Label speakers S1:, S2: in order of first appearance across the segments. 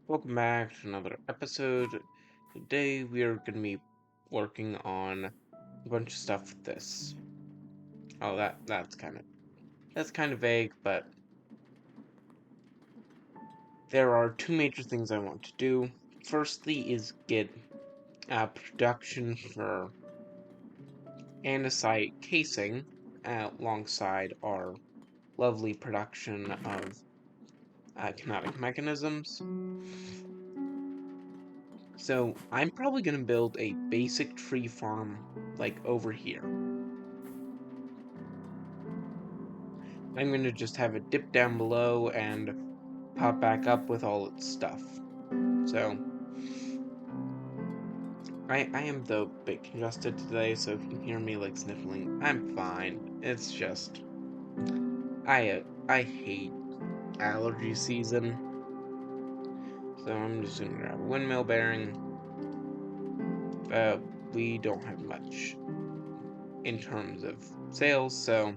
S1: Welcome back to another episode. Today we are going to be working on a bunch of stuff with this. Oh, that's kind of vague, but there are two major things I want to do. Firstly is get production for andesite casing alongside our lovely production of kinetic mechanisms. So I'm probably going to build a basic tree farm like over here. I'm going to just have it dip down below and pop back up with all its stuff. So, I am though a bit congested today, so if you hear me like sniffling, I'm fine. It's just, I hate allergy season. So I'm just gonna grab a windmill bearing. We don't have much in terms of sales, so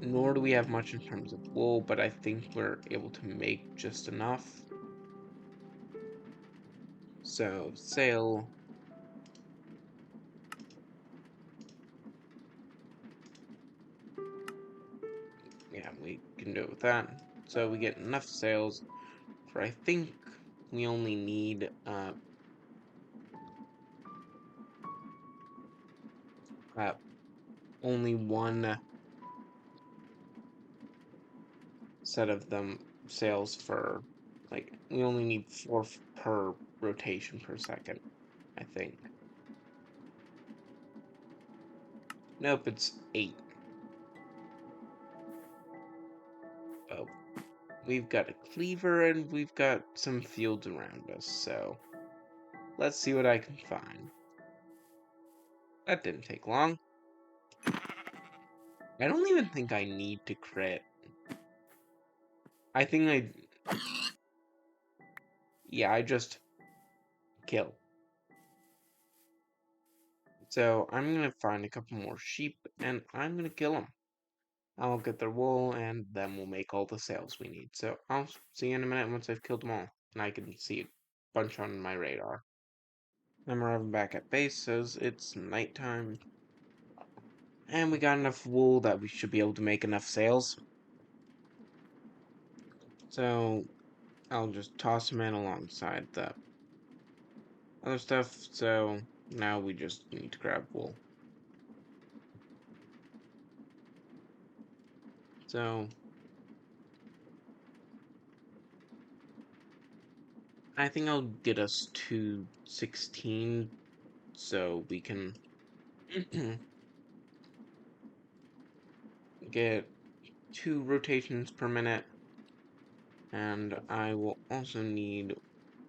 S1: nor do we have much in terms of wool, but I think we're able to make just enough. So, sale. Yeah, we can do it with that. So we get enough sales for, I think we only need only one set of them sales for, like, we only need 4 per rotation per second, I think. Nope, it's 8. Oh, we've got a cleaver and we've got some fields around us, so let's see what I can find. That didn't take long. I don't even think I need to crit. I think I just kill. So I'm gonna find a couple more sheep and I'm gonna kill them. I'll get their wool and then we'll make all the sales we need. So I'll see you in a minute once I've killed them all. And I can see a bunch on my radar. I'm arriving back at base, says it's nighttime. And we got enough wool that we should be able to make enough sales. So I'll just toss them in alongside the other stuff. So now we just need to grab wool. So I think I'll get us to 16 so we can get 2 rotations per minute. And I will also need,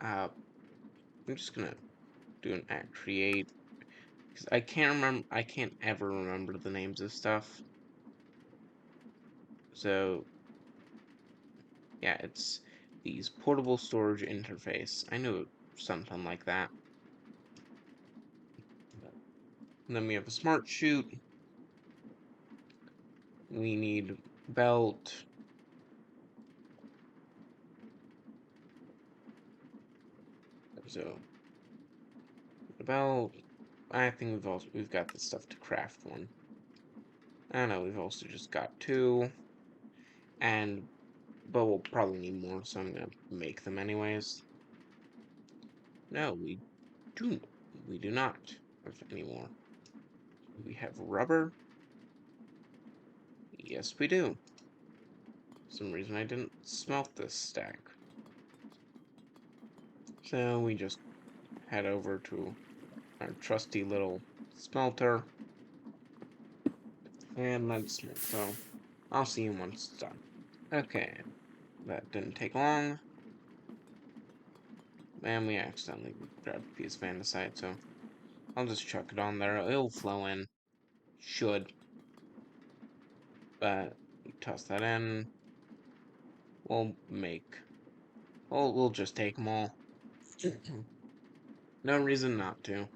S1: I'm just gonna do an act create, because I can't ever remember the names of stuff. So, yeah, it's these portable storage interface. I knew something like that. And then we have a smart chute. We need belt. So, the belt. I think we've got the stuff to craft one. I don't know, we've also just got 2. But we'll probably need more, so I'm gonna make them anyways. No, we do not have any more. We have rubber? Yes, we do. For some reason I didn't smelt this stack. So we just head over to our trusty little smelter. And let's smelt. So I'll see you once it's done. Okay, that didn't take long. And we accidentally grabbed a piece of andesite, so I'll just chuck it on there. It'll flow in. Should. But toss that in. We'll just take them all. No reason not to.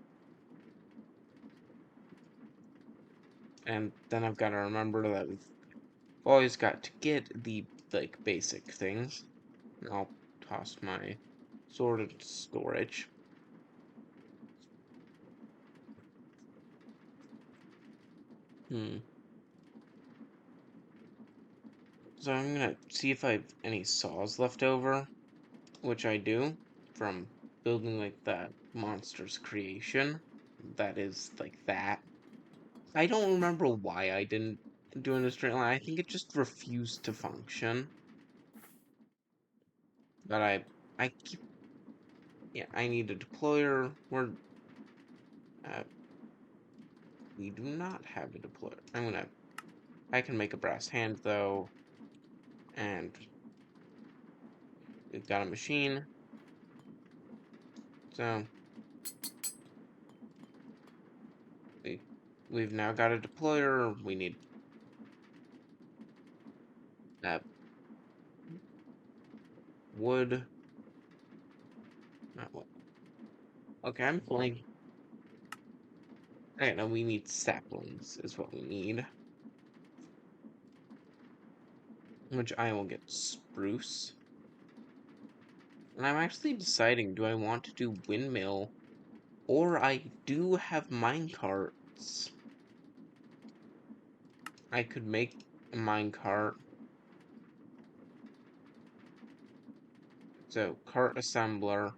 S1: And then I've got to remember that we've always got to get the like basic things. I'll toss my sword into storage. So I'm gonna see if I have any saws left over, which I do, from building like that monster's creation. That is like that. I don't remember why I didn't do it in a straight line. I think it just refused to function. But I keep, yeah, I need a deployer. Uh, we do not have a deployer. I can make a brass hand though, and we've got a machine. So we, we've now got a deployer. We need uh, wood. Not wood. Okay, I'm pulling. I know we need saplings is what we need, which I will get spruce. And I'm actually deciding, do I want to do windmill, or I do have minecarts. I could make a minecart. So cart assembler,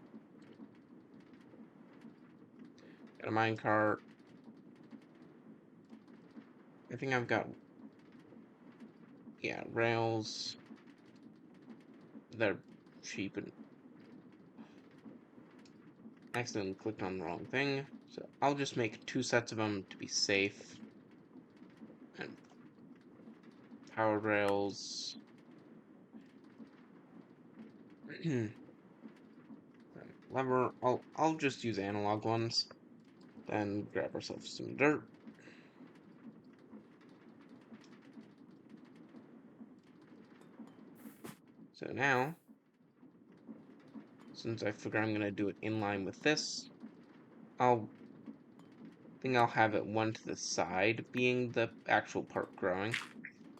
S1: got a minecart. I think I've got, yeah, rails. They're cheap and accidentally clicked on the wrong thing. So I'll just make 2 sets of them to be safe. And power rails. Lever. I'll just use analog ones. Then grab ourselves some dirt. So now, since I figure I'm gonna do it in line with this, I'll think I'll have it one to the side being the actual part growing.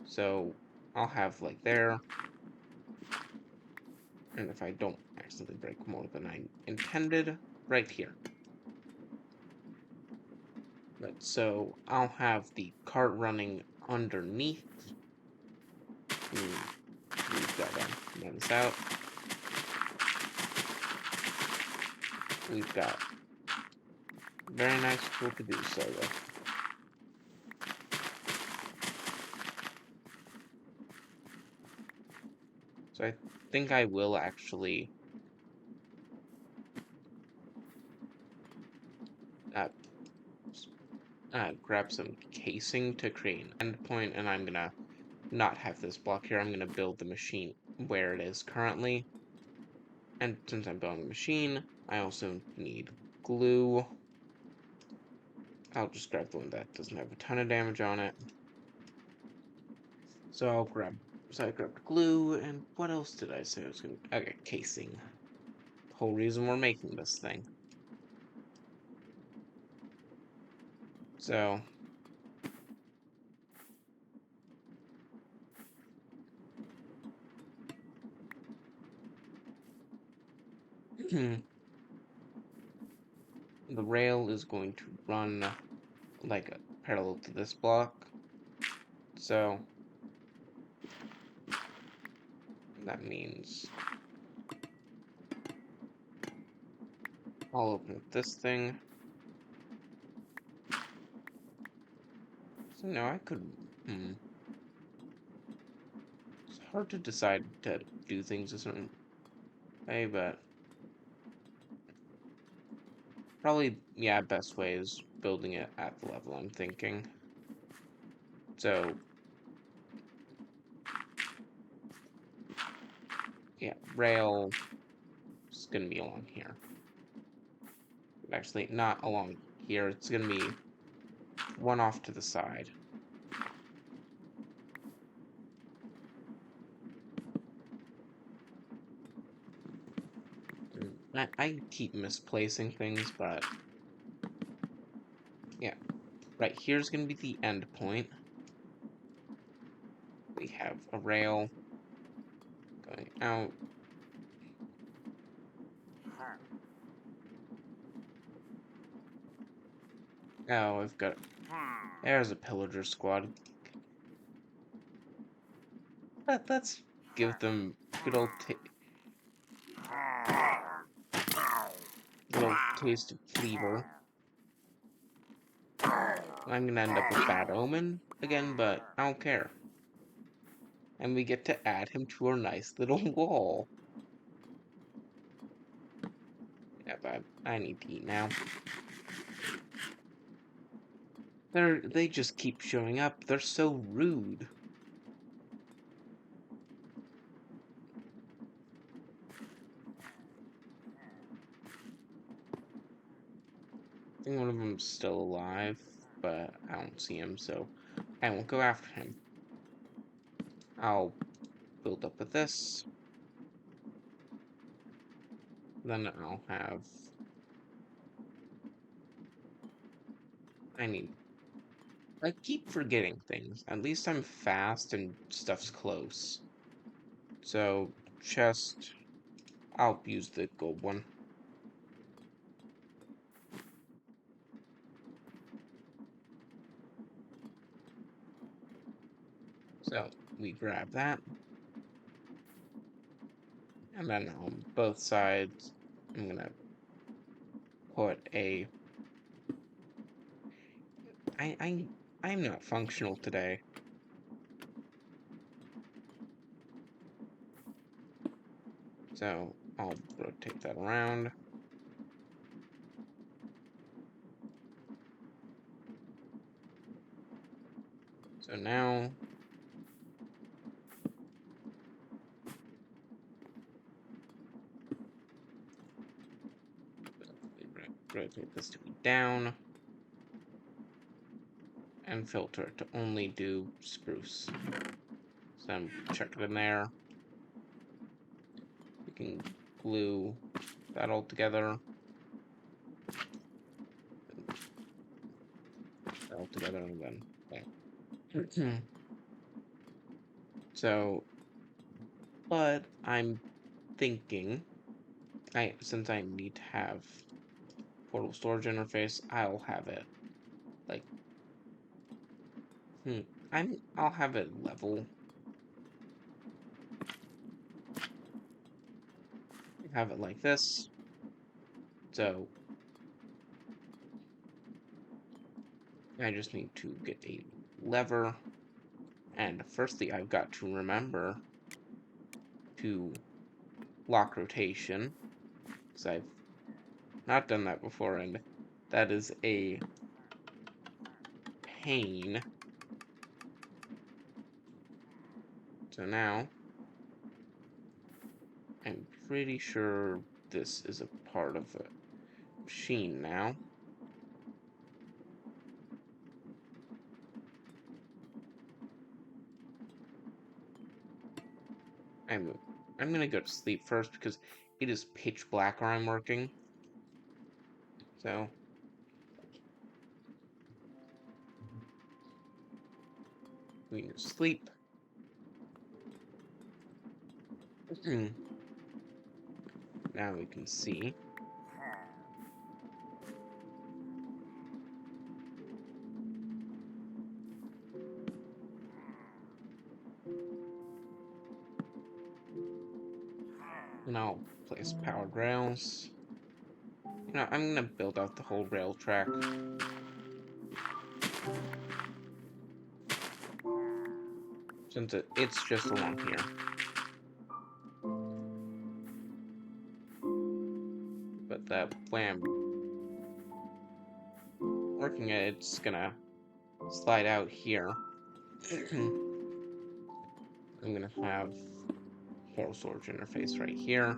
S1: So I'll have like there, and if I don't accidentally break more than I intended, right here. But so I'll have the cart running underneath. We've got to run this out. We've got very nice tool to do so with. So I think I will actually uh, grab some casing to create an endpoint, and I'm gonna not have this block here. I'm gonna build the machine where it is currently. And since I'm building the machine, I also need glue. I'll just grab the one that doesn't have a ton of damage on it. So I grabbed glue, and what else did I say I was gonna? Okay, casing. The whole reason we're making this thing. So the rail is going to run like parallel to this block. So that means I'll open up this thing. So now I could. It's hard to decide to do things a certain way, but probably, yeah, best way is building it at the level I'm thinking. So, yeah, rail is going to be along here. Actually, not along here. It's going to be one off to the side. I keep misplacing things, but yeah, right here's going to be the end point. We have a rail. Going out. Oh, I've got. There's a pillager squad. Let's give them good old taste of flavor. I'm gonna end up with Bad Omen again, but I don't care. And we get to add him to our nice little wall. Yeah, but I need to eat now. They just keep showing up. They're so rude. I think one of them's still alive, but I don't see him, so I won't go after him. I'll build up with this. Then I'll have... I keep forgetting things. At least I'm fast and stuff's close. So, chest... I'll use the gold one. So, we grab that. And then on both sides, I'm gonna put a... I'm not functional today. So, I'll rotate that around. So now... rotate this to be down. And filter it to only do spruce. So then check it in there. We can glue that all together. That all together and then bam. So, but I'm thinking, since I need to have portable storage interface, I'll have it like I'll have it level. Have it like this. So I just need to get a lever. And firstly, I've got to remember to lock rotation, because I've not done that before, and that is a pain. So now, I'm pretty sure this is a part of a machine now. I'm gonna go to sleep first because it is pitch black where I'm working. So we can sleep. Now we can see. And I'll place powered rails. I'm gonna build out the whole rail track. Since it's just along here. But that way I'm working it, it's gonna slide out here. I'm gonna have portal storage interface right here.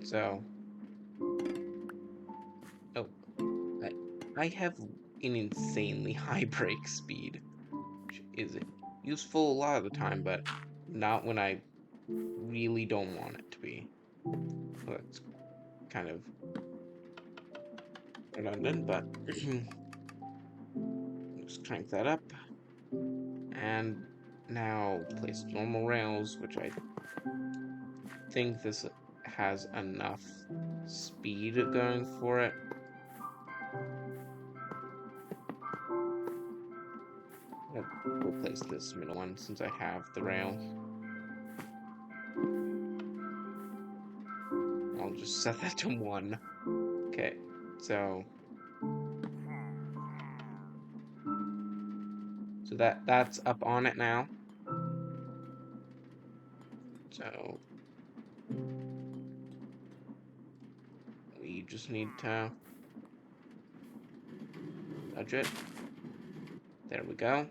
S1: So, oh, I have an insanely high brake speed, which is useful a lot of the time, but not when I really don't want it to be. Well, that's kind of redundant, but just crank that up, and now place normal rails, which I think this has enough speed going for it. We'll place this middle one since I have the rail. I'll just set that to 1. Okay, so that's up on it now. So we just need to nudge it. There we go.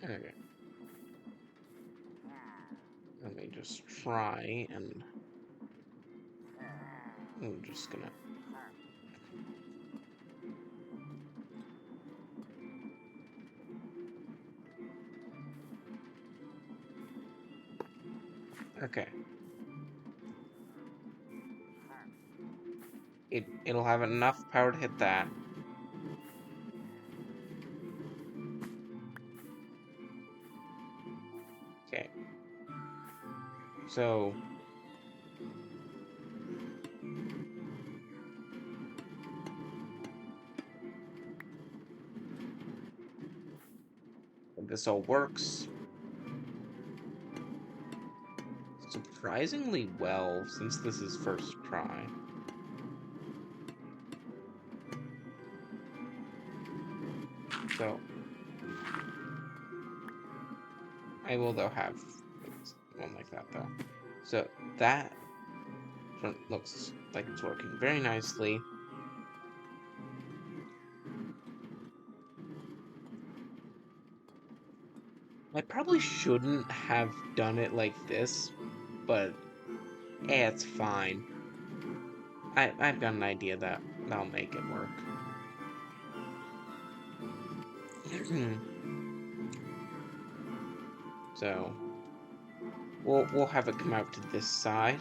S1: Okay. Let me just try and I'm just gonna okay. It'll have enough power to hit that. Okay. So this all works surprisingly well since this is first try. So I will though have one like that though. So that looks like it's working very nicely. I probably shouldn't have done it like this, but it's fine. I've got an idea that'll make it work. So we'll have it come out to this side,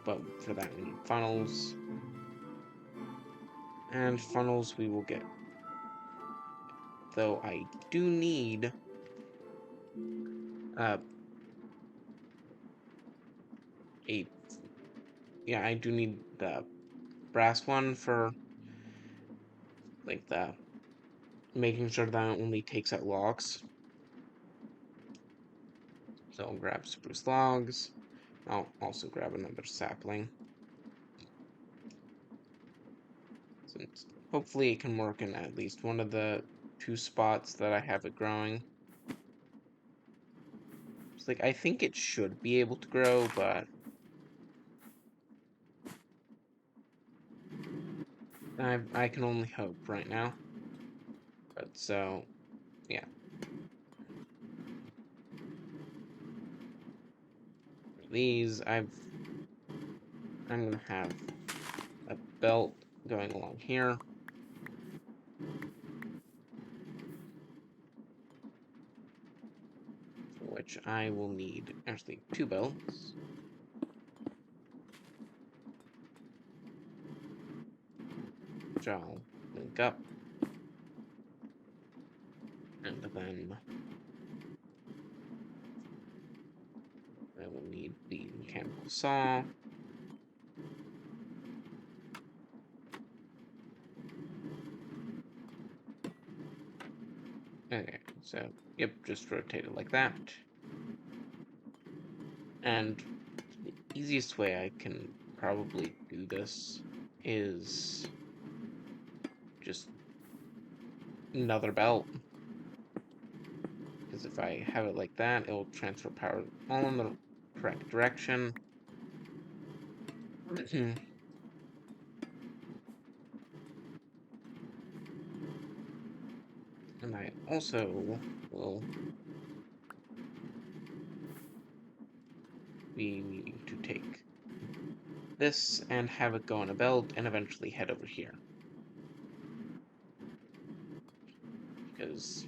S1: but for that we need funnels, and funnels we will get. Though I do need a yeah, I do need the brass one for like the making sure that it only takes out logs. So I'll grab spruce logs. I'll also grab another sapling. Since hopefully it can work in at least one of the 2 spots that I have it growing. It's like I think it should be able to grow, but I can only hope right now. But so yeah. These I'm gonna have a belt going along here. For which I will need actually 2 belts. Which I'll link up. And then I will need the mechanical saw. Okay, so yep, just rotate it like that. And the easiest way I can probably do this is just another belt. Because if I have it like that, it will transfer power all in the correct direction. And I also will be needing to take this and have it go on a belt and eventually head over here. Because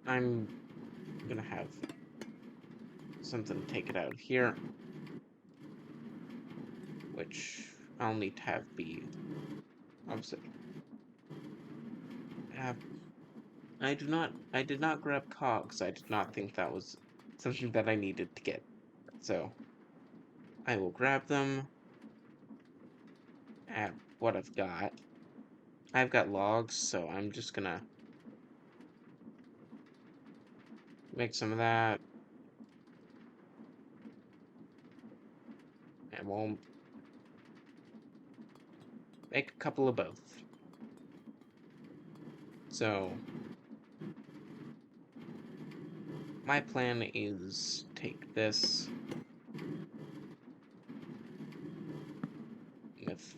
S1: I'm gonna have something take it out here, which I'll need to have be opposite. Uh, I did not grab cogs. I did not think that was something that I needed to get. So I will grab them at what I've got. I've got logs, so I'm just gonna make some of that, and we'll make a couple of both. So my plan is take this with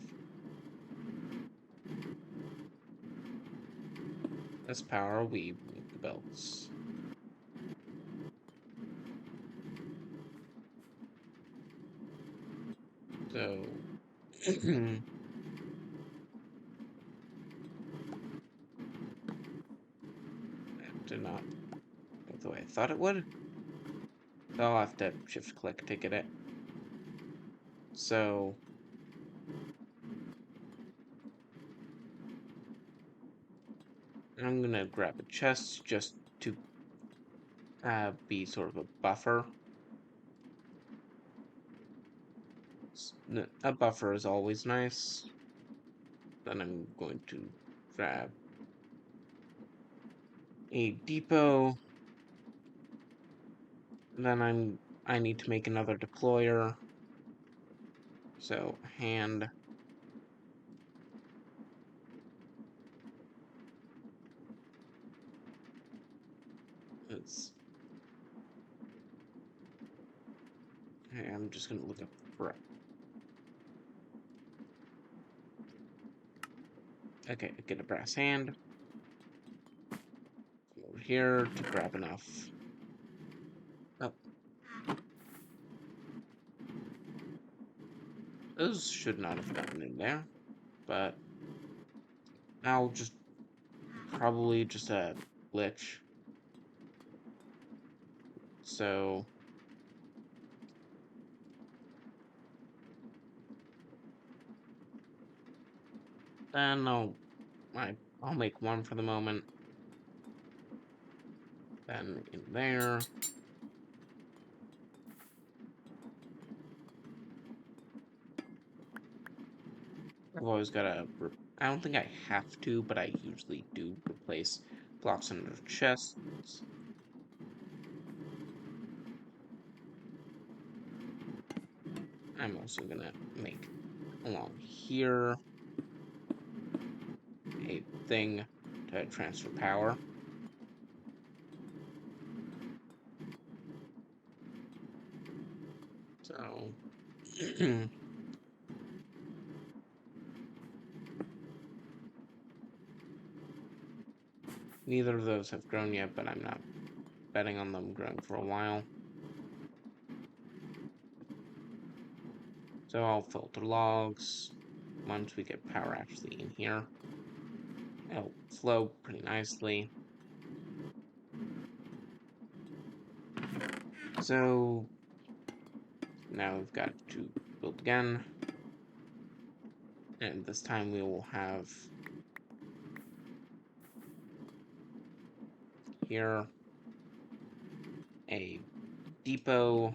S1: this power, we move the belts. So that did not go the way I thought it would. So I'll have to shift click to get it. So I'm gonna grab a chest just to be sort of a buffer. A buffer is always nice. Then I'm going to grab a depot. Then I need to make another deployer. So hand. It's okay, I'm just gonna look up for okay, get a brass hand. Over here to grab enough. Oh. Those should not have gotten in there, but I'll just probably just a glitch. So then I'll make one for the moment. Then in there. I've always got to. I don't think I have to, but I usually do replace blocks under chests. I'm also gonna make along here a thing to transfer power. So neither of those have grown yet, but I'm not betting on them growing for a while. So I'll filter logs once we get power actually in here. It'll flow pretty nicely. So now we've got to build again. And this time we will have here a depot.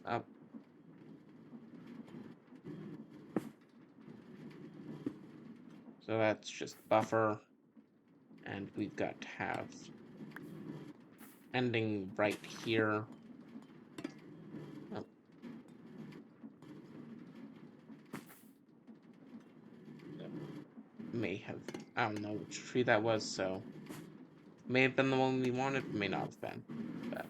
S1: Up. So that's just buffer. And we've got to have ending right here. Oh. May have, I don't know which tree that was, so may have been the one we wanted, may not have been. But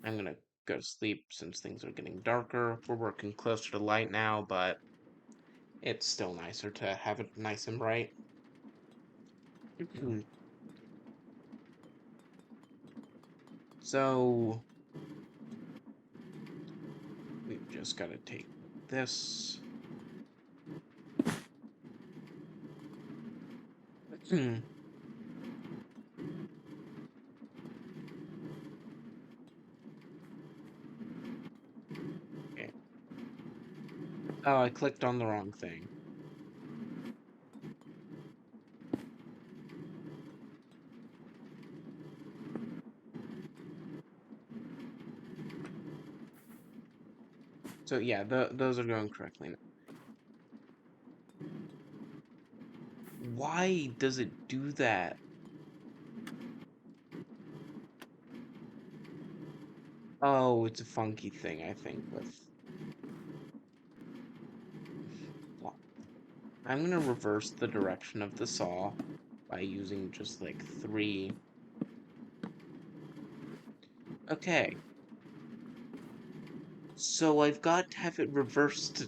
S1: I'm gonna go to sleep since things are getting darker. We're working closer to light now, but it's still nicer to have it nice and bright. So we've just got to take this Okay. Oh, I clicked on the wrong thing. So yeah, those are going correctly now. Why does it do that? Oh, it's a funky thing, I think, with... Well, I'm gonna reverse the direction of the saw by using just like 3. Okay, so I've got to have it reversed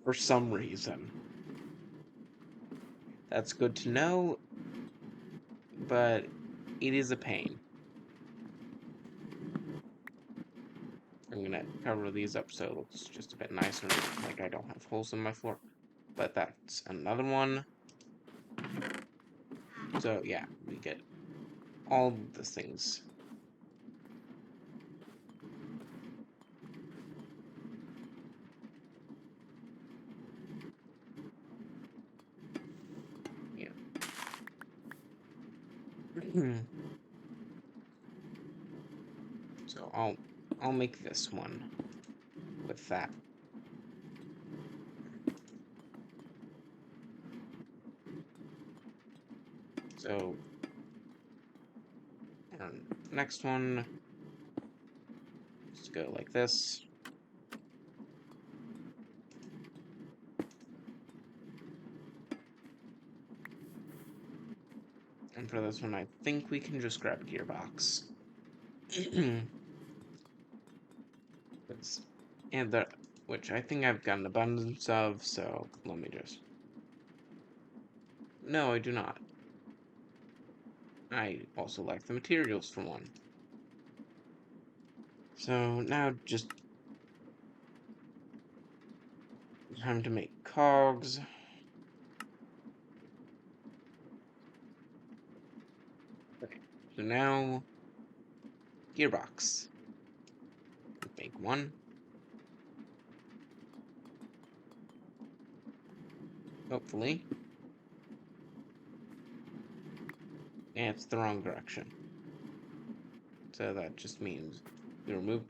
S1: for some reason. That's good to know, but it is a pain. I'm gonna cover these up so it looks just a bit nicer, like I don't have holes in my floor. But that's another one. So yeah, we get all the things. Yeah. So I'll make this one with that. So next one, let's go like this. And for this one, I think we can just grab a gearbox. And which I think I've got an abundance of, so let me just... No, I do not. I also like the materials for one. So now just time to make cogs. Okay, so now gearbox. Make one. Hopefully. And it's the wrong direction. So that just means we remove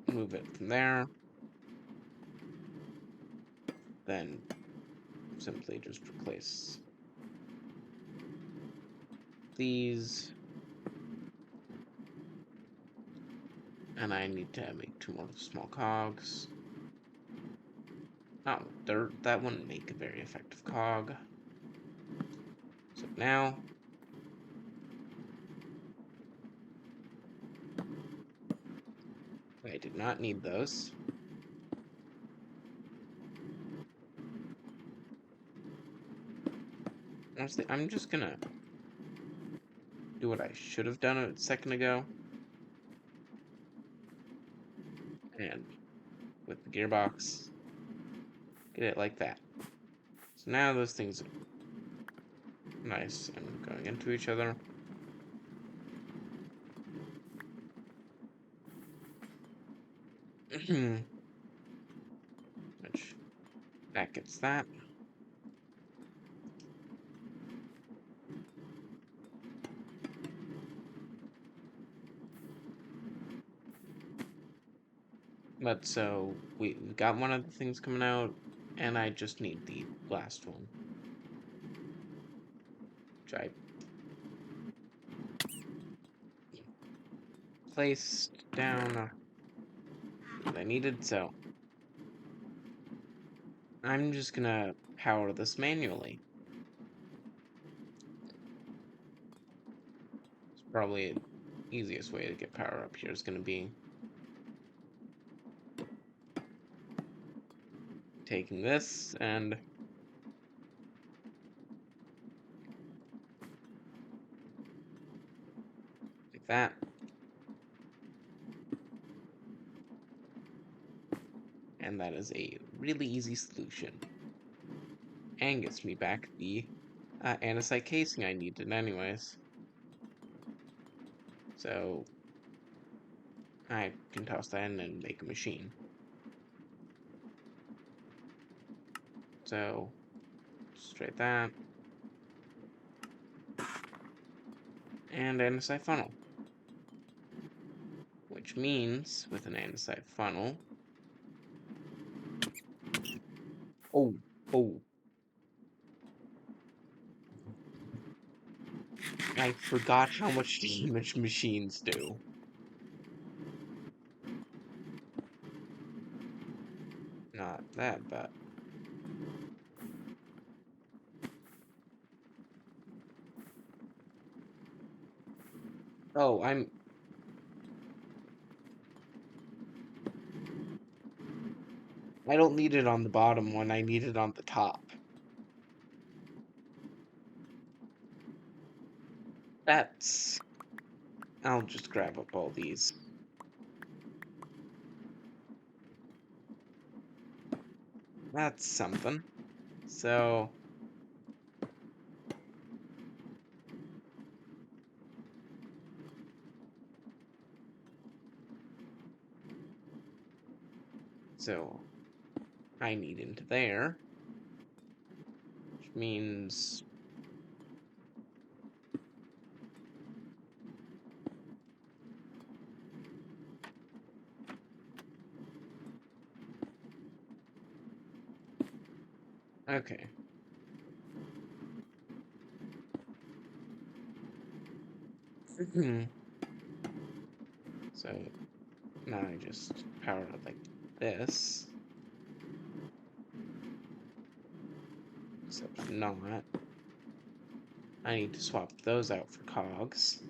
S1: it from there. Then simply just replace these. And I need to make 2 more small cogs. Oh, that wouldn't make a very effective cog. So now I did not need those. Honestly, I'm just gonna do what I should have done a second ago. And with the gearbox, get it like that. So now those things are nice and going into each other. Which, that gets that. But so, we've got one of the things coming out, and I just need the last one. Which I placed down what I needed, so I'm just gonna power this manually. It's probably the easiest way to get power up here is gonna be taking this and like that. And And that is a really easy solution. And gets me back the andesite casing I needed anyways. So I can toss that in and make a machine. So straight that. And andesite funnel. Which means with an andesite funnel. Oh, oh. I forgot how much damage machines do. Not that bad. Oh, I don't need it on the bottom one, I need it on the top. That's... I'll just grab up all these. That's something. So... So... I need into there. Which means... Okay. So... Now I just power it like this. Except not. I need to swap those out for cogs.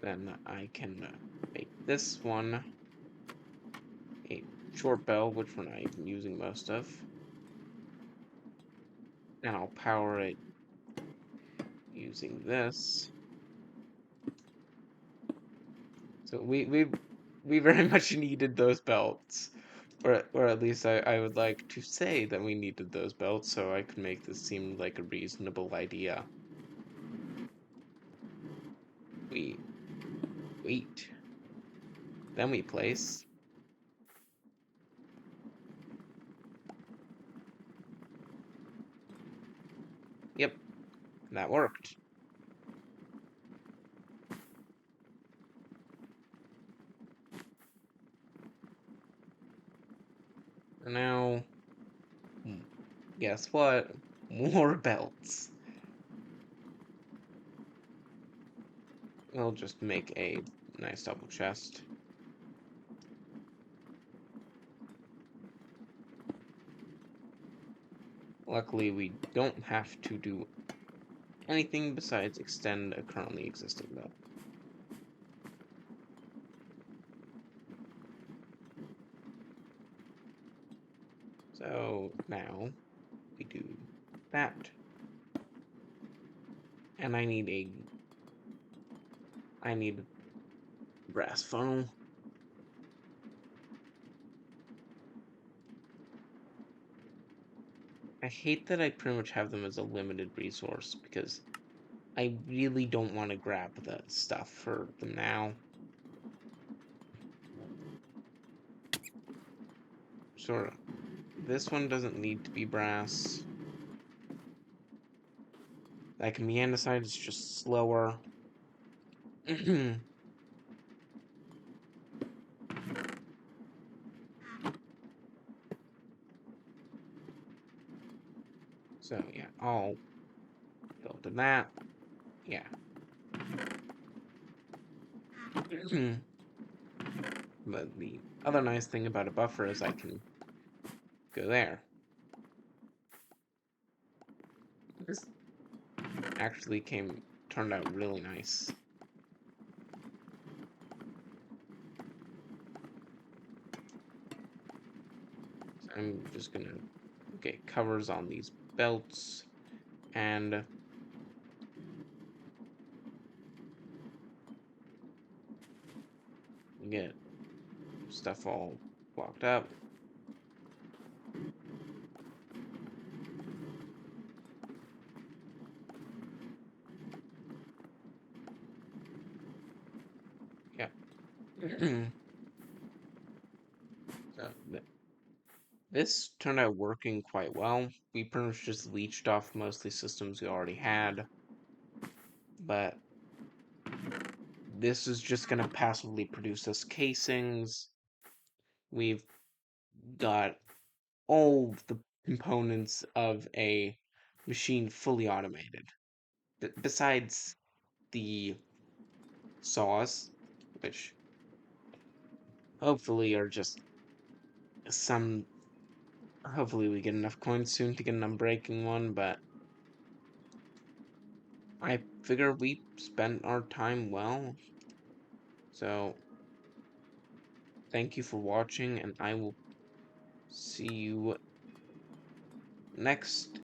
S1: Then I can make this one a short bell, which we're not even using most of. And I'll power it using this. So we very much needed those belts. Or at least I would like to say that we needed those belts so I could make this seem like a reasonable idea. We wait. Then we place. Yep, that worked. And now, guess what? More belts. We'll just make a nice double chest. Luckily, we don't have to do anything besides extend a currently existing belt. So now we do that. And I need a brass funnel. I hate that I pretty much have them as a limited resource because I really don't want to grab the stuff for them now. Sure, this one doesn't need to be brass. That can be andesite, it's just slower. So yeah, I'll go to that. Yeah. But the other nice thing about a buffer is I can go there. This actually turned out really nice. So I'm just gonna get covers on these belts and get stuff all blocked up. Yeah. So this turned out working quite well. We pretty much just leached off mostly systems we already had, but this is just going to passively produce us casings. We've got all the components of a machine fully automated. Besides the saws, which hopefully are just some. Hopefully, we get enough coins soon to get an unbreaking one, but I figure we spent our time well. So, thank you for watching, and I will see you next